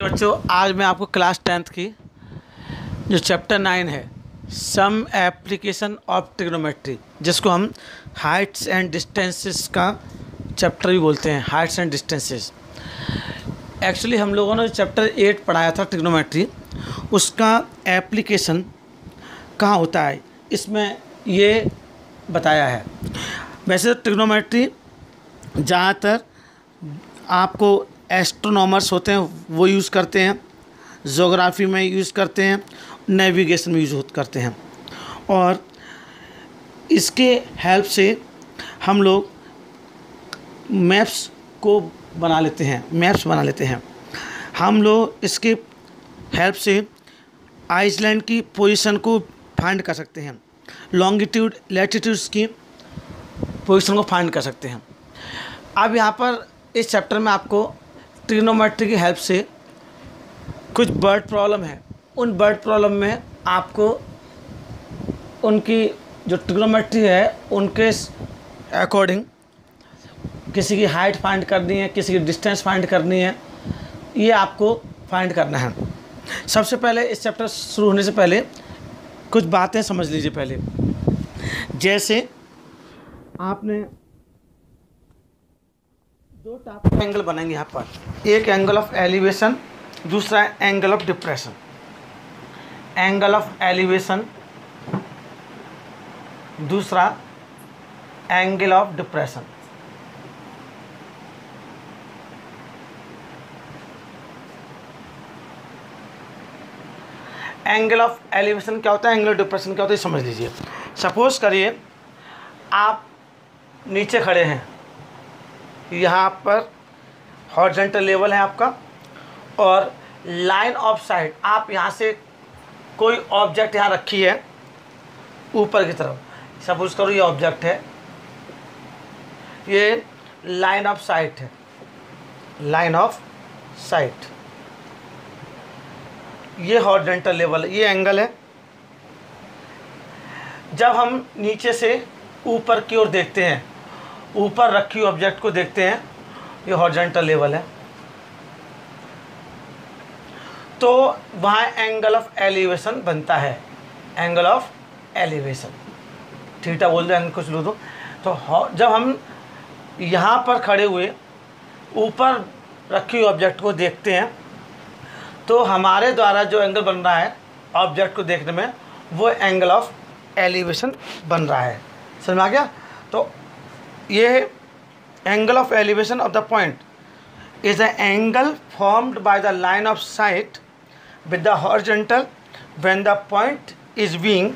बच्चों, आज मैं आपको क्लास 10th की जो चैप्टर 9 है, सम एप्लीकेशन ऑफ ट्रिग्नोमेट्री, जिसको हम हाइट्स एंड डिस्टेंसेस का चैप्टर भी बोलते हैं। हाइट्स एंड डिस्टेंसेस एक्चुअली हम लोगों ने चैप्टर 8 पढ़ाया था ट्रिग्नोमेट्री, उसका एप्लीकेशन कहाँ होता है इसमें ये बताया है। वैसे ट्रिग्नोमेट्री ज़्यादातर आपको एस्ट्रोनॉमर्स होते हैं वो यूज़ करते हैं, ज्योग्राफी में यूज़ करते हैं, नेविगेशन में यूज़ करते हैं, और इसके हेल्प से हम लोग मैप्स को बना लेते हैं। हम लोग इसके हेल्प से आइसलैंड की पोजीशन को फाइंड कर सकते हैं, लॉन्गिट्यूड लैटिट्यूड्स की पोजीशन को फाइंड कर सकते हैं। अब यहाँ पर इस चैप्टर में आपको ट्रिग्नोमेट्री की हेल्प से कुछ बर्ड प्रॉब्लम है, उन बर्ड प्रॉब्लम में आपको उनकी जो ट्रिग्नोमेट्री है उनके अकॉर्डिंग किसी की हाइट फाइंड करनी है, किसी की डिस्टेंस फाइंड करनी है, ये आपको फाइंड करना है। सबसे पहले इस चैप्टर शुरू होने से पहले कुछ बातें समझ लीजिए। पहले जैसे आपने दो टाइप के एंगल बनेंगे यहाँ पर, एक एंगल ऑफ एलिवेशन, दूसरा angle of depression. Angle of elevation, दूसरा angle of depression. Angle of elevation क्या होता है, एंगल ऑफ डिप्रेशन क्या होता है, समझ लीजिए। सपोज करिए आप नीचे खड़े हैं, यहाँ पर हॉरिजॉन्टल लेवल है आपका, और लाइन ऑफ साइट आप यहाँ से कोई ऑब्जेक्ट यहाँ रखी है ऊपर की तरफ। सपोज करो ये ऑब्जेक्ट है, ये लाइन ऑफ साइट है, लाइन ऑफ साइट, ये हॉरिजॉन्टल लेवल है, ये एंगल है। जब हम नीचे से ऊपर की ओर देखते हैं, ऊपर रखी ऑब्जेक्ट को देखते हैं, ये हॉरिजॉन्टल लेवल है, तो वहाँ एंगल ऑफ एलिवेशन बनता है। एंगल ऑफ एलिवेशन थीटा बोल दो, एंगल कुछ लो दो। तो जब हम यहाँ पर खड़े हुए ऊपर रखी ऑब्जेक्ट को देखते हैं, तो हमारे द्वारा जो एंगल बन रहा है ऑब्जेक्ट को देखने में, वो एंगल ऑफ एलिवेशन बन रहा है। समझ में आ गया? तो ये angle of elevation of the point is a angle formed by the line of sight with the horizontal when the point is being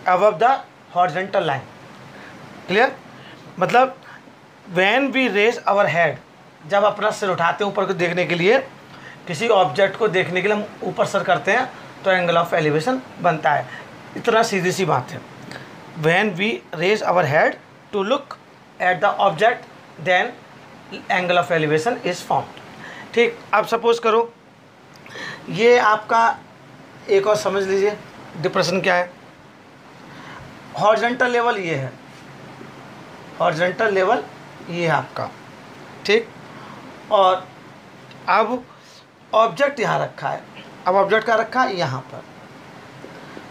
above the horizontal line. Clear? मतलब when we raise our head, जब अपना सिर उठाते हैं ऊपर को देखने के लिए, किसी ऑब्जेक्ट को देखने के लिए हम ऊपर सर करते हैं, तो एंगल ऑफ एलिवेशन बनता है। इतना सीधी सी बात है। When we raise our head to look at the object, then angle of elevation is formed. ठीक, अब सपोज करो ये आपका एक और समझ लीजिए डिप्रेशन क्या है। हॉरिजॉन्टल लेवल ये है, हॉरिजॉन्टल लेवल ये है आपका, ठीक। और अब ऑब्जेक्ट यहाँ रखा है, अब ऑब्जेक्ट का रखा है यहाँ पर,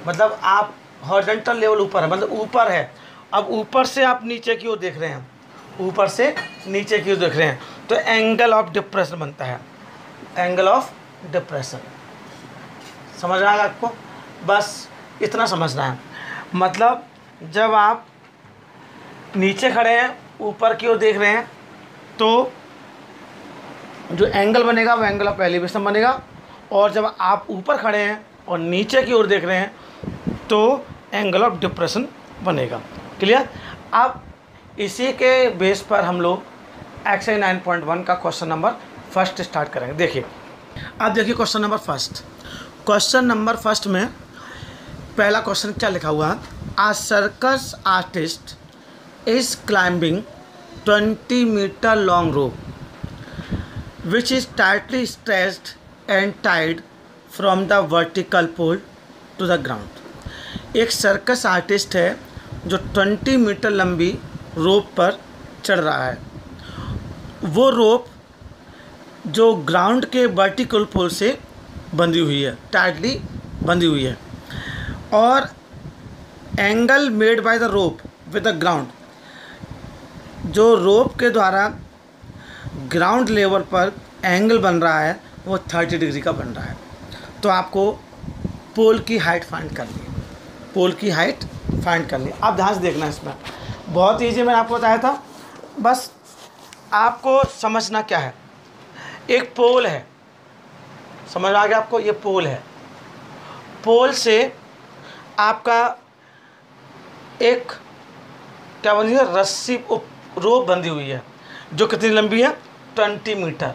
मतलब आप हॉरिजॉन्टल लेवल ऊपर है, मतलब ऊपर है। अब ऊपर से आप नीचे की ओर देख रहे हैं, ऊपर से नीचे की ओर देख रहे हैं, तो एंगल ऑफ डिप्रेशन बनता है। एंगल ऑफ डिप्रेशन समझ रहा है आपको? बस इतना समझना है। मतलब जब आप नीचे खड़े हैं, ऊपर की ओर देख रहे हैं, तो जो एंगल बनेगा वो एंगल ऑफ एलिवेशन बनेगा, और जब आप ऊपर खड़े हैं और नीचे की ओर देख रहे हैं, तो एंगल ऑफ डिप्रेशन बनेगा। क्लियर? अब इसी के बेस पर हम लोग एक्सरसाइज 9.1 का क्वेश्चन नंबर फर्स्ट स्टार्ट करेंगे। देखिए, अब देखिए question number first. Question number first में पहला क्वेश्चन क्या लिखा हुआ है? A circus artist is climbing 20 metre long rope which is tightly stretched and tied from the vertical pole to the ground। एक सर्कस आर्टिस्ट है जो 20 मीटर लंबी रोप पर चढ़ रहा है। वो रोप जो ग्राउंड के वर्टिकल पोल से बंधी हुई है, टाइटली बंधी हुई है, और angle made by the rope with the ground, जो रोप के द्वारा ग्राउंड लेवल पर एंगल बन रहा है वो 30 डिग्री का बन रहा है। तो आपको पोल की हाइट फाइंड करनी है, पोल की हाइट फाइंड करनी है। आप ध्यान से देखना, इसमें बहुत ईजी मैंने आपको बताया था, बस आपको समझना क्या है। एक पोल है, समझ आ गया आपको, ये पोल है। पोल से आपका एक क्या बनी है, रस्सी रोप बंधी हुई है, जो कितनी लंबी है, 20 मीटर।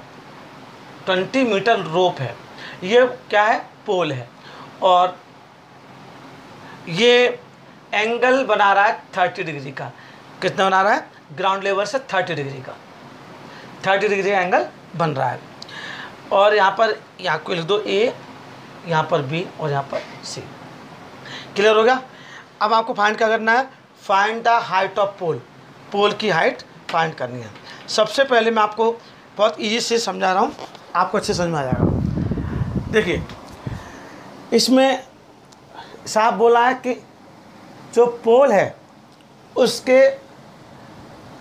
20 मीटर रोप है, ये क्या है, पोल है। और ये एंगल बना रहा है 30 डिग्री का। कितना बना रहा है, ग्राउंड लेवल से 30 डिग्री का, 30 डिग्री का एंगल बन रहा है। और यहाँ पर, यहाँ को लिख दो ए, यहाँ पर बी और यहाँ पर सी। क्लियर हो गया। अब आपको फाइंड क्या करना है, फाइंड द हाइट ऑफ पोल, पोल की हाइट फाइंड करनी है। सबसे पहले मैं आपको बहुत इजी से समझा रहा हूँ, आपको अच्छे समझ में आ जाएगा। देखिए, इसमें साहब बोला है कि जो पोल है उसके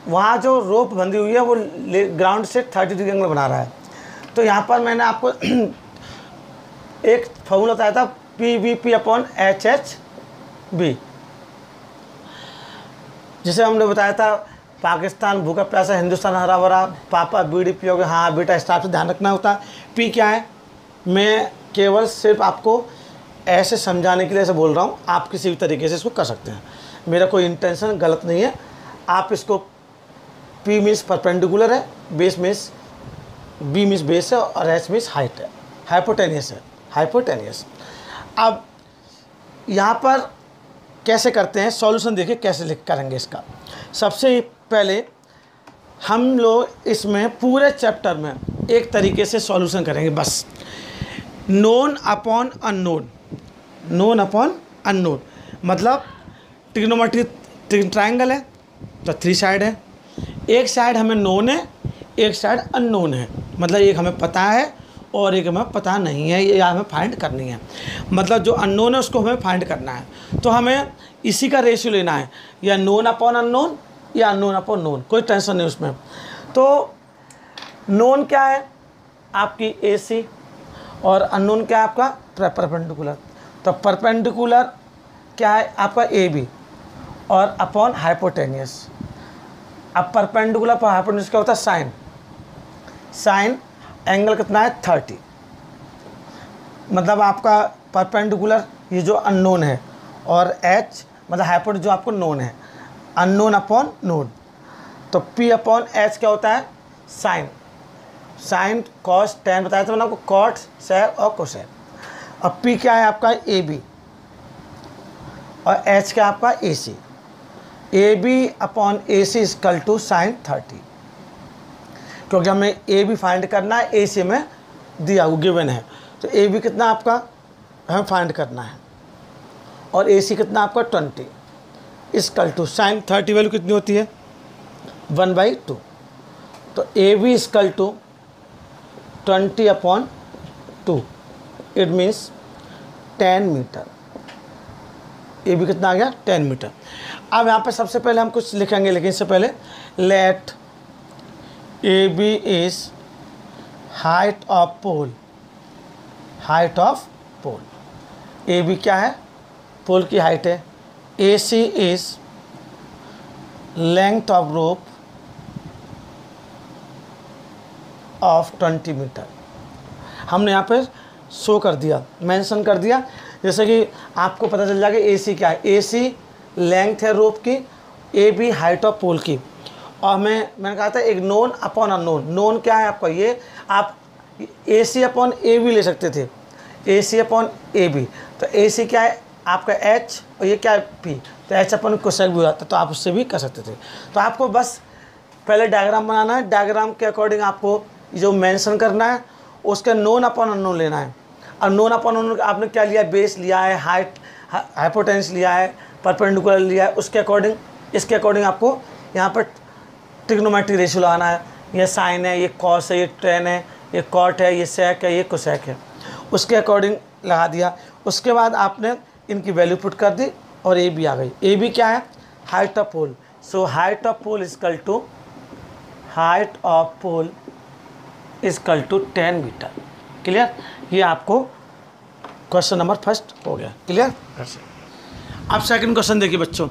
वहाँ जो रोप बंधी हुई है वो ग्राउंड से 30 डिग्री एंगल बना रहा है। तो यहाँ पर मैंने आपको एक फॉर्मूला बताया था, PVP/HHB, जिसे हमने बताया था पाकिस्तान भूखा प्यासा, हिंदुस्तान हरा भरा, पापा बीड़ी पियोगे, हाँ बेटा, इस टाइप से ध्यान रखना होता है। पी क्या है, मैं केवल सिर्फ आपको ऐसे समझाने के लिए ऐसे बोल रहा हूँ, आप किसी भी तरीके से इसको कर सकते हैं, मेरा कोई इंटेंशन गलत नहीं है। आप इसको, P मीन्स परपेंडिकुलर है, base means, B means base है, और H मीन्स हाइट है, हाइपोटेनियस है, हाइपोटेनियस। अब यहाँ पर कैसे करते हैं सॉल्यूशन, देखिए कैसे लिख करेंगे इसका। सबसे पहले हम लोग इसमें पूरे चैप्टर में एक तरीके से सॉल्यूशन करेंगे, बस known upon unknown, known upon unknown. मतलब ट्रिग्नोमेट्री ट्रायंगल है तो 3 साइड है, एक साइड हमें नोन है, एक साइड अननोन है। मतलब एक हमें पता है और एक हमें पता नहीं है, ये हमें फाइंड करनी है। मतलब जो अननोन है उसको हमें फाइंड करना है, तो हमें इसी का रेशियो लेना है, या नोन अपॉन अननोन या अननोन अपॉन नोन, कोई टेंशन नहीं उसमें। तो नोन क्या है आपकी AC, और अननोन क्या है आपका परपेंडिकुलर। तो परपेंडिकुलर क्या है आपका AB, और अपॉन हाइपोटेनियस। अब परपेंडिकुलर पर हाइपोटेनियस क्या होता है, साइन। साइन एंगल कितना है, 30। मतलब आपका परपेंडिकुलर ये जो अननोन है, और H मतलब हाइपोटेनियस जो आपको नोन है, अननोन अपॉन नोन। तो P अपॉन H क्या होता है, साइन। साइन कॉस टेन बताया था मैंने आपको, कॉट सेक और कोसेक। अब P क्या है आपका, AB, और H क्या आपका AC। AB upon AC equal to sine 30, क्योंकि हमें AB फाइंड करना है, AC में दिया वो गिवन है। तो AB कितना आपका हमें फाइंड करना है, और AC कितना आपका 20 इक्वल टू साइन 30 वैल्यू कितनी होती है, 1/2। तो AB equal to 20 upon 2, it means 10 metre. AB कितना आ गया, 10 मीटर। अब यहाँ पे सबसे पहले हम कुछ लिखेंगे, लेकिन इससे पहले let AB is height of pole, height of pole. AB क्या है, पोल की हाइट है। AC is length of rope of 20 metre. हमने यहाँ पे शो कर दिया, मेंशन कर दिया, जैसे कि आपको पता चल जाएगा AC क्या है। AC लेंथ है रोप की, AB हाइट ऑफ पोल की। और मैंने कहा था एक नोन अपॉन अननोन। नोन क्या है आपका, ये आप AC अपॉन AB ले सकते थे, AC अपॉन AB। तो AC क्या है आपका H, और ये क्या है P। तो H अपॉन कोसेक भी होता, तो आप उससे भी कर सकते थे। तो आपको बस पहले डायग्राम बनाना है, डायग्राम के अकॉर्डिंग आपको जो मेंशन करना है उसका नोन अपॉन अननोन लेना है। और नोन अपॉन अननोन आपने क्या लिया, बेस लिया है, हाइट हाइपोटेन्स लिया है, परपेंडिकुलर लिया है, उसके अकॉर्डिंग, इसके अकॉर्डिंग आपको यहाँ पर ट्रिग्नोमेट्रिक रेशियो लगाना है। ये साइन है, ये कॉस है, ये टेन है, ये कॉट है, ये सेक है, ये कोसेक है, उसके अकॉर्डिंग लगा दिया। उसके बाद आपने इनकी वैल्यू पुट कर दी और ए बी आ गई। ए बी क्या है? Height of pole. So height of pole is equal to 10 metre. Clear? ये आपको क्वेश्चन नंबर फर्स्ट हो गया। क्लियर? अब सेकंड क्वेश्चन देखिए बच्चों।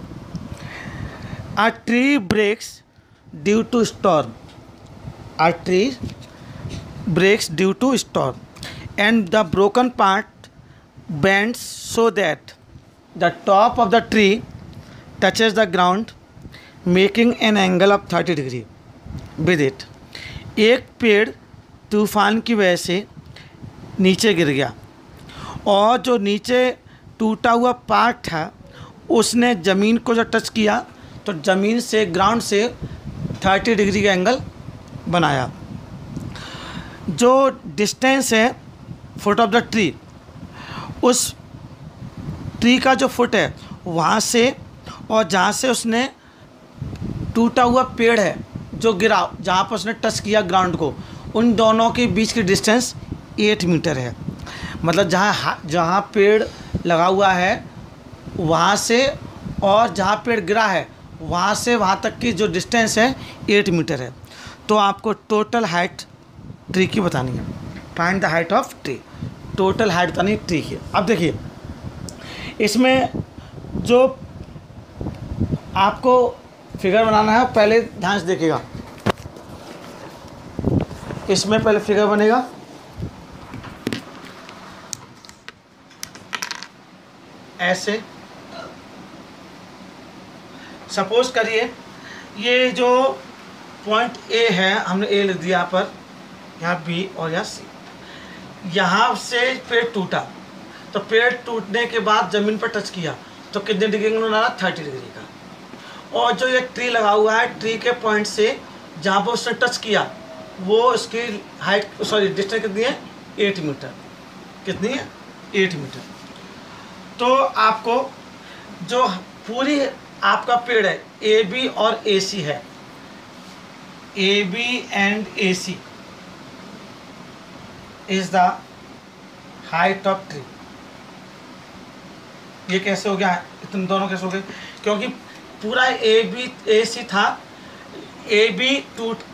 A tree breaks due to storm. A tree breaks due to storm and the broken part bends so that the top of the tree touches the ground making an angle of 30 degree with it। एक पेड़ तूफान की वजह से नीचे गिर गया और जो नीचे टूटा हुआ पार्ट था उसने ज़मीन को जब टच किया तो ज़मीन से ग्राउंड से 30 डिग्री का एंगल बनाया। जो डिस्टेंस है फुट ऑफ द ट्री, उस ट्री का जो फुट है वहाँ से और जहाँ से उसने टूटा हुआ पेड़ है जो गिरा, जहाँ पर उसने टच किया ग्राउंड को, उन दोनों के बीच की डिस्टेंस 8 मीटर है। मतलब जहाँ पेड़ लगा हुआ है वहाँ से और जहाँ पेड़ गिरा है वहाँ से वहाँ तक की जो डिस्टेंस है 8 मीटर है। तो आपको टोटल हाइट ट्री की बतानी है। Find the height of tree. Total height बतानी है ट्री की। अब देखिए इसमें जो आपको फिगर बनाना है पहले ध्यान से देखिएगा। इसमें पहले फिगर बनेगा, ऐसे। सपोज करिए ये जो पॉइंट ए है, हमने ए लिख दिया यहाँ पर, यहाँ बी और यहाँ सी। यहाँ से पेड़ टूटा तो पेड़ टूटने के बाद ज़मीन पर टच किया तो कितने डिग्री का बना? 30 डिग्री का। और जो ये ट्री लगा हुआ है, ट्री के पॉइंट से जहाँ पर उसने टच किया वो उसकी हाइट डिस्टेंस कितनी है? 8 मीटर। कितनी है? 8 मीटर। तो आपको जो पूरी आपका पेड़ है ए बी और ए सी है, A B and A C is the height of tree. ये कैसे हो गया? इतने दोनों कैसे हो गए? क्योंकि पूरा ए बी ए सी था, ए बी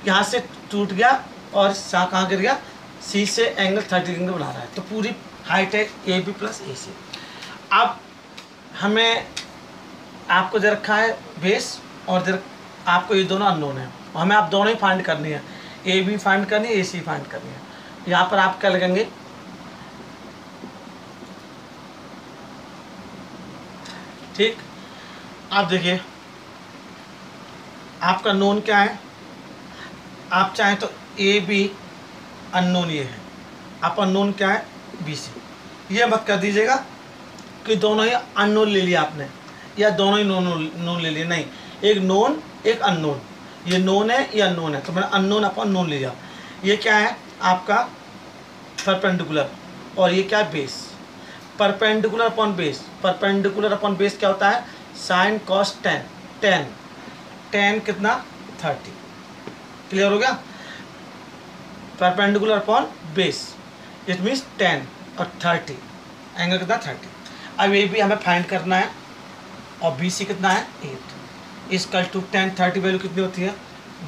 यहाँ से टूट गया और कहाँ गिर गया? सी से एंगल 30 डिग्री बना रहा है। तो पूरी हाइट है ए बी प्लस ए सी। अब हमें आपको दे रखा है बेस और आपको ये दोनों अननोन है, हमें आप दोनों ही फाइंड करनी है। ए बी फाइंड करनी है, ए सी फाइंड करनी है। यहाँ पर आप क्या लगेंगे? ठीक। आप देखिए आपका नोन क्या है? आप चाहें तो ए बी अननोन ये है, आप अननोन क्या है? B C. ये मत कर दीजिएगा कि दोनों ही अननोन ले लिया आपने या दोनों ही नोन ले लिए, नहीं। एक नोन एक अननोन, ये नोन है ये अननोन है, तो मैंने अननोन अपॉन नोन लिया। ये क्या है? आपका परपेंडिकुलर और ये क्या है? Base. Perpendicular upon base, perpendicular upon base क्या होता है? Sine cos tan. टेन कितना? 30। क्लियर हो गया? Perpendicular upon base it means 10 और 30, एंगल कितना? 30। अब ये भी हमें फाइंड करना है और बी सी कितना है? 8 इजकल टू 10 30 वैल्यू कितनी होती है?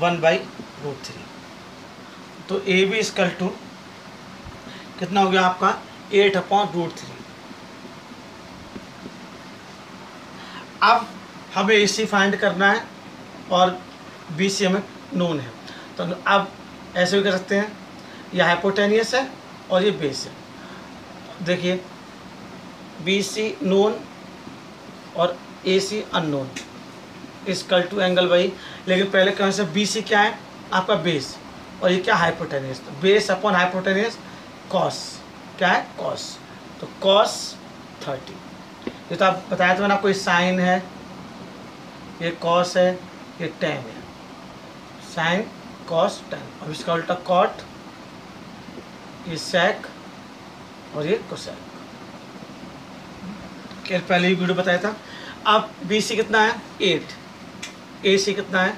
1/√3। तो ए बी इजकल टू कितना हो गया आपका? 8/√3। अब हमें ए सी फाइंड करना है और बी सी हमें नोन है। तो अब ऐसे भी कर सकते हैं, यह हाइपोटेनियस है और ये बेस है। देखिए बी सी नोन और A C unknown is equal to angle वही, लेकिन पहले कौन से? बी सी क्या है? आपका बेस और ये क्या? हाइपोटेनियस। तो बेस अपॉन हाइपोटेनियस कॉस क्या है? कॉस। तो कॉस 30। ये तो आप बताया था मैंने आपको, साइन है, ये कॉस है, ये टेन है। Sine cos tan. अब इसका उल्टा कॉट, ये सेक और ये कोसेक। पहले ही वीडियो बताया था। अब बी सी कितना है? 8। ए सी कितना है?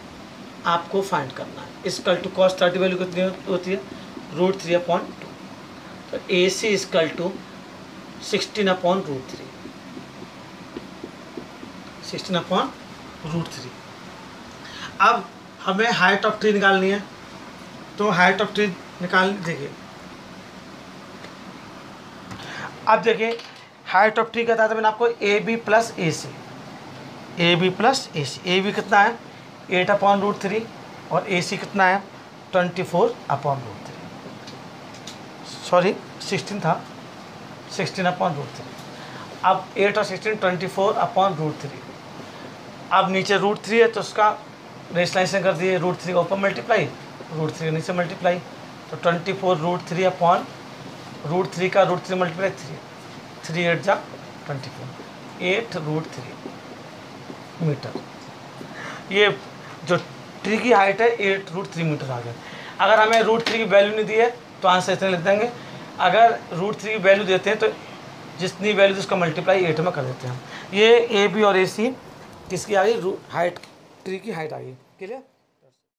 आपको फाइंड करना है। इसकल टू कॉस 30 वैल्यू कितनी होती है? √3/2। तो AC इजकल टू 16/√3, 16/√3। अब हमें हाइट ऑफ ट्री निकालनी है, तो हाइट ऑफ ट्री निकाल देखिए। अब देखिए हाइट ऑफ ट्री कहता था मैंने आपको AB plus AC, AB plus AC। AB कितना है 8/√3 और AC कितना है 24/√3, सॉरी 16 था, 16/√3। अब 8 और 16 24/√3। अब नीचे √3 है तो उसका रेशनलाइजेशन कर दिए, √3 का ऊपर मल्टीप्लाई, √3 का नीचे मल्टीप्लाई, तो 24√3/√3 का √3 मल्टीप्लाई 3 8 जा 24, 8√3 मीटर। ये जो ट्री की हाइट है 8√3 मीटर आ गया। अगर हमें √3 की वैल्यू नहीं दी है तो आंसर इतने लिख देंगे। अगर √3 की वैल्यू देते हैं तो जितनी वैल्यू उसका मल्टीप्लाई 8 में कर देते हैं हम। ये AB और AC किसकी आ गई, हाइट, ट्री की हाइट आ गई। क्लियर।